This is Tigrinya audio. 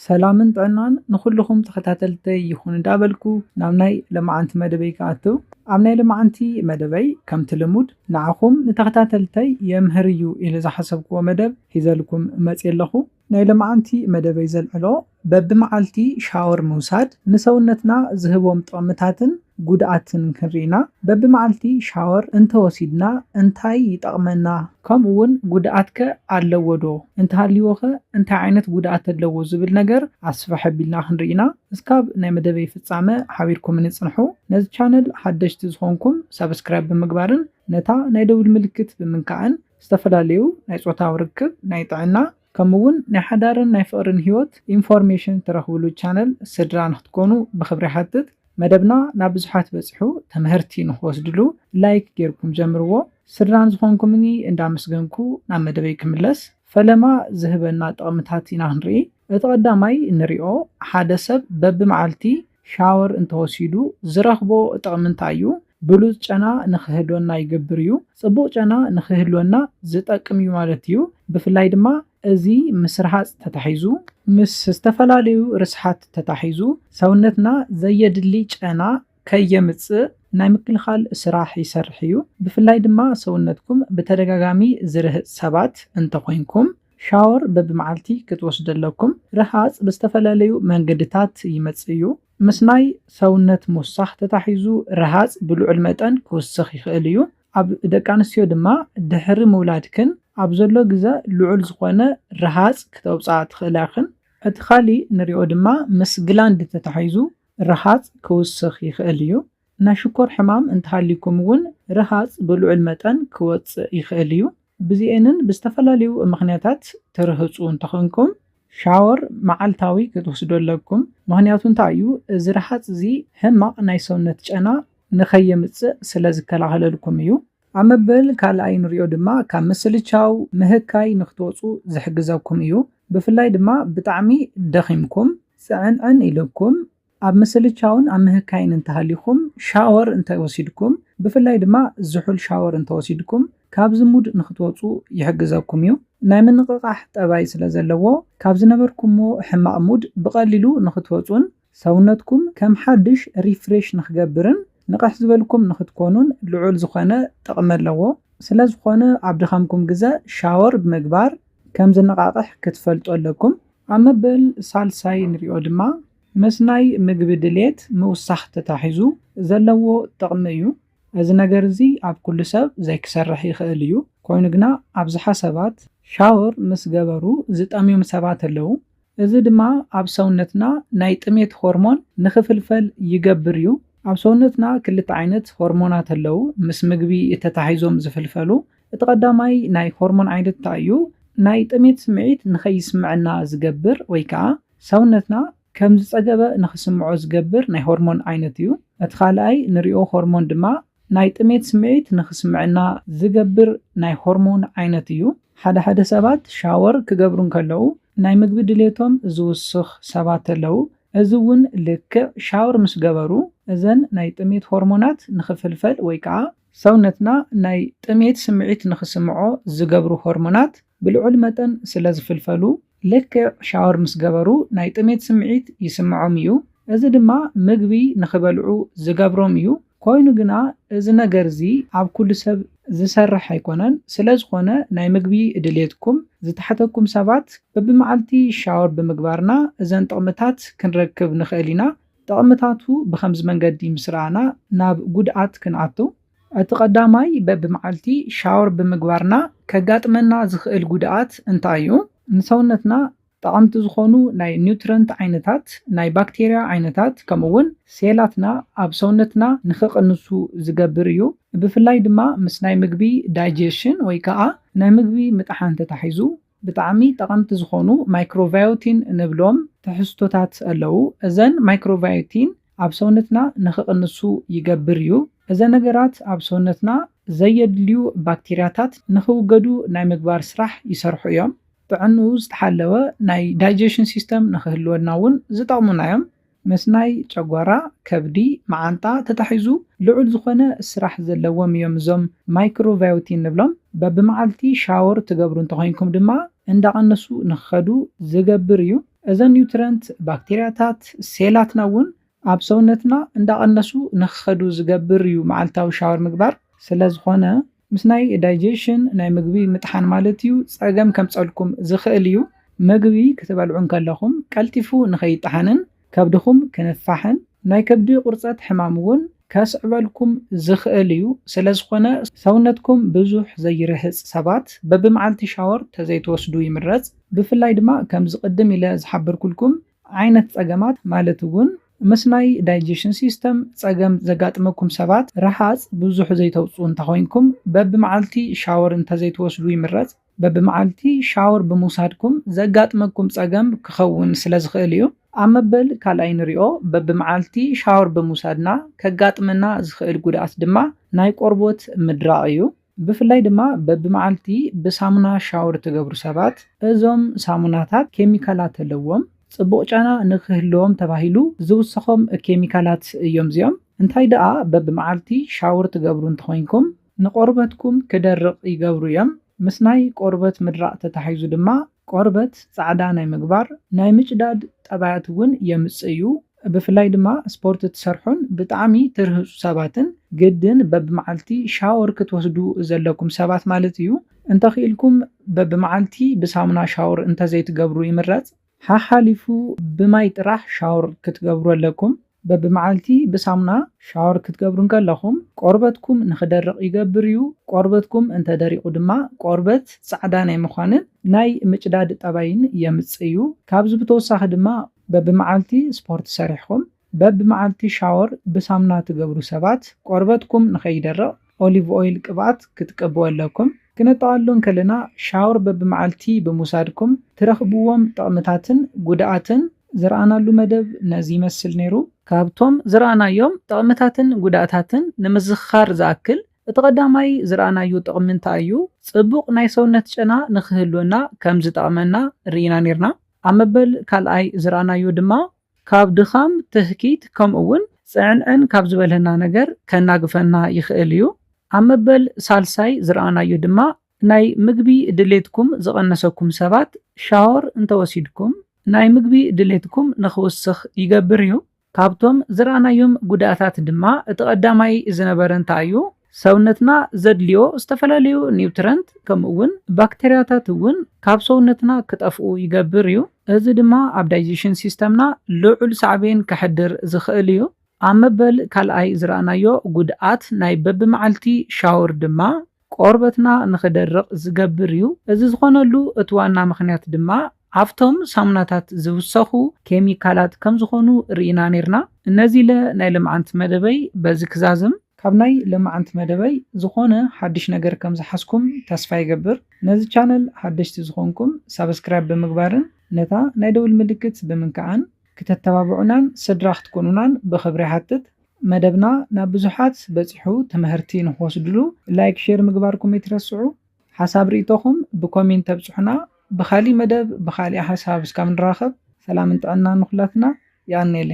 ሰላምን ጥዕናን ንኩልኩም ተከታተልተይ ይኹን እንዳበልኩ ናብ ናይ ለማዓንቲ መደበይ ከኣትው ኣብ ናይ ለማዓንቲ መደበይ ከምቲ ልሙድ ንዓኹም ንተከታተልተይ የምህር እዩ ኢለ ዝሓሰብክዎ መደብ ሒዘልኩም መፅእ ኣለኹ። ናይ ለማዓንቲ መደበይ ዘልዕሎ በብመዓልቲ ሻወር ምውሳድ ንሰውነትና ዝህቦም ጥቕምታትን ጉድኣትን ክንሪኢና በብመዓልቲ ሻወር እንተወሲድና እንታይ ይጠቕመና ከምኡ እውን ጉድኣት ከ ኣለዎ ዶ እንተሃልይዎኸ እንታይ ዓይነት ጉድኣት ኣለዎ ዝብል ነገር ኣስፋሕ ኣቢልና ክንሪኢና እስካብ ናይ መደበይ ፍጻመ ሓቢርኩም ንፅንሑ። ነዚ ቻነል ሓደሽቲ ዝኾንኩም ሰብስክራይብ ብምግባርን ነታ ናይ ደውል ምልክት ብምንካዕን ዝተፈላለዩ ናይ ፆታዊ ርክብ ናይ ጥዕና ከምኡውን ናይ ሓዳርን ናይ ፍቅርን ሂወት ኢንፎርሜሽን ትረኽብሉ ቻነል ስድራ ንክትኮኑ ብክብሪ ሓትት። መደብና ናብ ብዙሓት በፂሑ ተምህርቲ ንክወስድሉ ላይክ ጌርኩም ጀምርዎ። ስድራን ዝኾንኩምኒ እንዳመስገንኩ ናብ መደበይ ክምለስ። ፈለማ ዝህበና ጥቕምታት ኢና ክንርኢ። እቲ ቀዳማይ እንሪኦ ሓደ ሰብ በብመዓልቲ ሻወር እንተወሲዱ ዝረኽቦ ጥቕሚ እንታይ እዩ? ብሉፅ ጨና ንክህልወና ይገብር እዩ። ፅቡቅ ጨና ንክህልወና ዝጠቅም እዩ ማለት እዩ። ብፍላይ ድማ እዚ ምስ ርሃፅ ተታሒዙ ምስ ዝተፈላለዩ ርስሓት ተታሒዙ ሰውነትና ዘየድሊ ጨና ከየምፅእ ናይ ምክልኻል ስራሕ ይሰርሕ እዩ። ብፍላይ ድማ ሰውነትኩም ብተደጋጋሚ ዝርህፅ ሰባት እንተኮይንኩም ሻወር በብመዓልቲ ክትወስዱ ኣለኩም። ርሃፅ ብዝተፈላለዩ መንገድታት ይመፅእ እዩ። ምስ ናይ ሰውነት ምውሳኽ ተታሒዙ ርሃፅ ብልዑል መጠን ክውስኽ ይኽእል እዩ። ኣብ ደቂ ኣንስትዮ ድማ ድሕሪ ምውላድክን ኣብ ዘሎ ግዜ ልዑል ዝኾነ ርሃፅ ክተውፅኣ ትኽእል ኢኽን። እቲ ካሊእ ንሪኦ ድማ ምስ ግላንድ ተታሒዙ ርሃፅ ክውስኽ ይኽእል እዩ። ናይ ሽኮር ሕማም እንተሃሊኩም እውን ርሃፅ ብልዑል መጠን ክወፅእ ይኽእል እዩ። ብዚአንን ብዝተፈላለዩ ምክንያታት ትርህፁ እንተኾንኩም ሻወር መዓልታዊ ክትወስዱ ኣለኩም። ምክንያቱ እንታይ እዩ? እዚ ርሃፅ እዚ ሕማቕ ናይ ሰውነት ጨና ንኸየምፅእ ስለ ዝከላኸለልኩም እዩ። ኣብ መበል ካልኣይ ንሪኦ ድማ ካብ ምስልቻው ምህካይ ንክትወፁ ዝሕግዘኩም እዩ። ብፍላይ ድማ ብጣዕሚ ደኺምኩም ፅዕንዕን ኢልኩም ኣብ ምስልቻውን ኣብ ምህካይን እንተሃሊኹም ሻወር እንተወሲድኩም ብፍላይ ድማ ዝሑል ሻወር እንተወሲድኩም ካብ ዝሙድ ንክትወፁ ይሕግዘኩም እዩ። ናይ ምንቅቃሕ ጠባይ ስለ ዘለዎ ካብ ዝነበርኩሞ ሕማቕ ሙድ ብቐሊሉ ንክትወፁን ሰውነትኩም ከም ሓድሽ ሪፍሬሽ ንክገብርን ንቕሕ ዝበልኩም ንክትኮኑን ልዑል ዝኾነ ጥቕሚ ኣለዎ። ስለ ዝኾነ ኣብ ድኻምኩም ግዜ ሻወር ብምግባር ከም ዝነቃቅሕ ክትፈልጡ ኣለኩም። ኣብ መበል ሳልሳይ ንሪኦ ድማ ምስ ናይ ምግቢ ድሌት ምውሳኽ ተታሒዙ ዘለዎ ጥቕሚ እዩ። እዚ ነገር እዚ ኣብ ኩሉ ሰብ ዘይክሰርሕ ይኽእል እዩ። ኮይኑ ግና ኣብዝሓ ሰባት ሻወር ምስ ገበሩ ዝጠምዮም ሰባት ኣለዉ። እዚ ድማ ኣብ ሰውነትና ናይ ጥሜት ሆርሞን ንክፍልፈል ይገብር እዩ። ኣብ ሰውነትና ክልተ ዓይነት ሆርሞናት ኣለዉ ምስ ምግቢ ተታሒዞም ዝፍልፈሉ። እቲ ቀዳማይ ናይ ሆርሞን ዓይነት እንታይ እዩ? ናይ ጥሜት ስምዒት ንኸይስምዐና ዝገብር ወይ ከዓ ሰውነትና ከም ዝፀገበ ንክስምዖ ዝገብር ናይ ሆርሞን ዓይነት እዩ። እቲ ካልኣይ ንሪኦ ሆርሞን ድማ ናይ ጥሜት ስምዒት ንክስምዐና ዝገብር ናይ ሆርሞን ዓይነት እዩ። ሓደ ሓደ ሰባት ሻወር ክገብሩ ከለዉ ናይ ምግቢ ድሌቶም ዝውስኽ ሰባት ኣለዉ። እዚ እውን ልክዕ ሻወር ምስ ገበሩ እዘን ናይ ጥሜት ሆርሞናት ንክፍልፈል ወይ ከዓ ሰውነትና ናይ ጥሜት ስምዒት ንክስምዖ ዝገብሩ ሆርሞናት ብልዑል መጠን ስለ ዝፍልፈሉ ልክዕ ሻወር ምስ ገበሩ ናይ ጥሜት ስምዒት ይስምዖም እዩ። እዚ ድማ ምግቢ ንክበልዑ ዝገብሮም እዩ። ኮይኑ ግና እዚ ነገር እዚ ኣብ ኩሉ ሰብ ዝሰርሕ ኣይኮነን። ስለ ዝኾነ ናይ ምግቢ ድሌትኩም ዝተሓተኩም ሰባት በብመዓልቲ ሻወር ብምግባርና እዘን ጥቕምታት ክንረክብ ንኽእል ኢና። ጥቕምታቱ ብከምዚ መንገዲ ምስ ረኣና ናብ ጉድኣት ክንኣቱ። እቲ ቀዳማይ በብመዓልቲ ሻወር ብምግባርና ከጋጥመና ዝኽእል ጉድኣት እንታይ እዩ? ንሰውነትና ጠቐምቲ ዝኾኑ ናይ ኒውትረንት ዓይነታት ናይ ባክቴርያ ዓይነታት ከምኡውን ሴላትና ኣብ ሰውነትና ንክቕንሱ ዝገብር እዩ። ብፍላይ ድማ ምስ ናይ ምግቢ ዳይጀሽን ወይ ከዓ ናይ ምግቢ ምጥሓን ተታሒዙ ብጣዕሚ ጠቐምቲ ዝኾኑ ማይክሮባዮቲን ንብሎም ትሕዝቶታት ኣለዉ። እዘን ማይክሮባዮቲን ኣብ ሰውነትና ንክቕንሱ ይገብር እዩ። እዘን ነገራት ኣብ ሰውነትና ዘየድልዩ ባክቴርያታት ንክውገዱ ናይ ምግባር ስራሕ ይሰርሑ እዮም። ጥዕንኡ ዝተሓለወ ናይ ዳይጀሽን ሲስተም ንክህልወና እውን ዝጠቕሙና እዮም። ምስ ናይ ጨጓራ ከብዲ መዓንጣ ተታሒዙ ልዑል ዝኾነ ስራሕ ዘለዎም እዮም እዞም ማይክሮባዮቲን ንብሎም። በብመዓልቲ ሻወር ትገብሩ እንተኮይንኩም ድማ እንዳቐነሱ ንክኸዱ ዝገብር እዩ። እዘን ኒውትረንት ባክቴርያታት ሴላትና እውን ኣብ ሰውነትና እንዳቐነሱ ንክኸዱ ዝገብር እዩ መዓልታዊ ሻወር ምግባር። ስለዝኾነ ምስ ናይ ዳይጀሽን ናይ ምግቢ ምጥሓን ማለት እዩ ፀገም ከምፀልኩም ዝኽእል እዩ። ምግቢ ክትበልዑ ከለኹም ቀልጢፉ ንኸይጠሓንን ከብድኹም ክንፋሕን ናይ ከብዲ ቁርፀት ሕማም እውን ከስዕበልኩም ዝኽእል እዩ። ስለዝኾነ ሰውነትኩም ብዙሕ ዘይርህፅ ሰባት በብመዓልቲ ሻወር ተዘይትወስዱ ይምረፅ። ብፍላይ ድማ ከም ዝቅድም ኢለ ዝሓበርኩልኩም ዓይነት ፀገማት ማለት እውን ምስ ናይ ዳይጀሽን ሲስተም ፀገም ዘጋጥመኩም ሰባት ረሓፅ ብዙሕ ዘይተውፅኡ እንተኮይንኩም በብመዓልቲ ሻወር እንተዘይትወስዱ ይምረፅ። በብመዓልቲ ሻወር ብምውሳድኩም ዘጋጥመኩም ፀገም ክኸውን ስለዝኽእል እዩ። ኣብ መበል ካልኣይ ንሪኦ በብመዓልቲ ሻወር ብምውሳድና ከጋጥመና ዝኽእል ጉድኣት ድማ ናይ ቆርቦት ምድራቕ እዩ። ብፍላይ ድማ በብመዓልቲ ብሳሙና ሻወር ትገብሩ ሰባት እዞም ሳሙናታት ኬሚካላት ኣለዎም። ጽቡቕ ጨና ንክህልዎም ተባሂሉ ዝውሰኾም ኬሚካላት እዮም እዚኦም። እንታይ ደኣ በብመዓልቲ ሻወር ትገብሩ እንተኮይንኩም ንቆርበትኩም ክደርቕ ይገብሩ እዮም። ምስ ናይ ቆርበት ምድራቕ ተታሒዙ ድማ ቆርበት ፃዕዳ ናይ ምግባር ናይ ምጭዳድ ጠባያት እውን የምፅእ እዩ። ብፍላይ ድማ ስፖርት ትሰርሑን ብጣዕሚ ትርህፁ ሰባትን ግድን በብመዓልቲ ሻወር ክትወስዱ ዘለኩም ሰባት ማለት እዩ። እንተኽኢልኩም በብመዓልቲ ብሳሙና ሻወር እንተዘይትገብሩ ይምረፅ። ሓሓሊፉ ብማይ ጥራሕ ሻወር ክትገብሩ ኣለኩም። በብመዓልቲ ብሳሙና ሻወር ክትገብሩ ከለኹም ቆርበትኩም ንክደርቕ ይገብር እዩ። ቆርበትኩም እንተደሪቑ ድማ ቆርበት ፃዕዳ ናይ ምዃንን ናይ ምጭዳድ ጠባይን የምፅእ እዩ። ካብዚ ብተወሳኺ ድማ በብመዓልቲ ስፖርት ሰሪሕኩም በብመዓልቲ ሻወር ብሳሙና ትገብሩ ሰባት ቆርበትኩም ንከይደርቕ ኦሊቭ ኦይል ቅብኣት ክትቀብኡ ኣለኩም። ክነጠቃሉን ከለና ሻወር በብመዓልቲ ብምውሳድኩም ትረኽብዎም ጥቕምታትን ጉድኣትን ዝረኣናሉ መደብ ነዚ ይመስል ነይሩ። ካብቶም ዝረኣናዮም ጥቕምታትን ጉድኣታትን ንምዝኽኻር ዝኣክል እቲ ቀዳማይ ዝረኣናዮ ጥቕሚ እንታይ እዩ? ፅቡቕ ናይ ሰውነት ጨና ንክህልወና ከም ዝጠቕመና ርኢና ነርና። ኣብ መበል ካልኣይ ዝረኣናዮ ድማ ካብ ድኻም ትህኪት ከምኡ እውን ፅዕንዕን ካብ ዝበልህና ነገር ከናግፈና ይኽእል እዩ። ኣብ መበል ሳልሳይ ዝረኣናዮ ድማ ናይ ምግቢ ድሌትኩም ዝቐነሰኩም ሰባት ሻወር እንተወሲድኩም ናይ ምግቢ ድሌትኩም ንክውስኽ ይገብር እዩ። ካብቶም ዝረኣናዮም ጉድኣታት ድማ እቲ ቀዳማይ ዝነበረ እንታይ እዩ? ሰውነትና ዘድልዮ ዝተፈላለዩ ኒውትረንት ከምኡ እውን ባክቴርያታት እውን ካብ ሰውነትና ክጠፍኡ ይገብር እዩ። እዚ ድማ ኣብ ዳይጀሽን ሲስተምና ልዑል ሳዕቤን ከሕድር ዝኽእል እዩ። ኣብ መበል ካልኣይ ዝረኣናዮ ጉድኣት ናይ በብመዓልቲ ሻወር ድማ ቆርበትና ንክደርቕ ዝገብር እዩ። እዚ ዝኾነሉ እቲ ዋና ምክንያት ድማ ኣብቶም ሳሙናታት ዝውሰኹ ኬሚካላት ከም ዝኾኑ ርኢና ነርና። እነዚ ናይ ልምዓንቲ መደበይ በዚ ክዛዝም ካብ ናይ ልምዓንቲ መደበይ ዝኾነ ሓድሽ ነገር ከም ዝሓስኩም ተስፋ ይገብር። ነዚ ቻነል ሓደሽቲ ዝኾንኩም ሰብስክራይብ ብምግባርን ነታ ናይ ደውል ምልክት ብምንከዓን ክተተባብዑናን ስድራ ክትኮኑናን ብኽብሪ ይሓትት። መደብና ናብ ብዙሓት በፂሑ ትምህርቲ ንክወስድሉ ላይክ ሼር ምግባርኩም ይትረስዑ። ሓሳብ ርእቶኹም ብኮሜንት ተብፅሑና። ብኻሊእ መደብ ብኻሊእ ሓሳብ እስካብ ንራኸብ ሰላምን ጥዕናን ንኹላትና ይኣነየለ።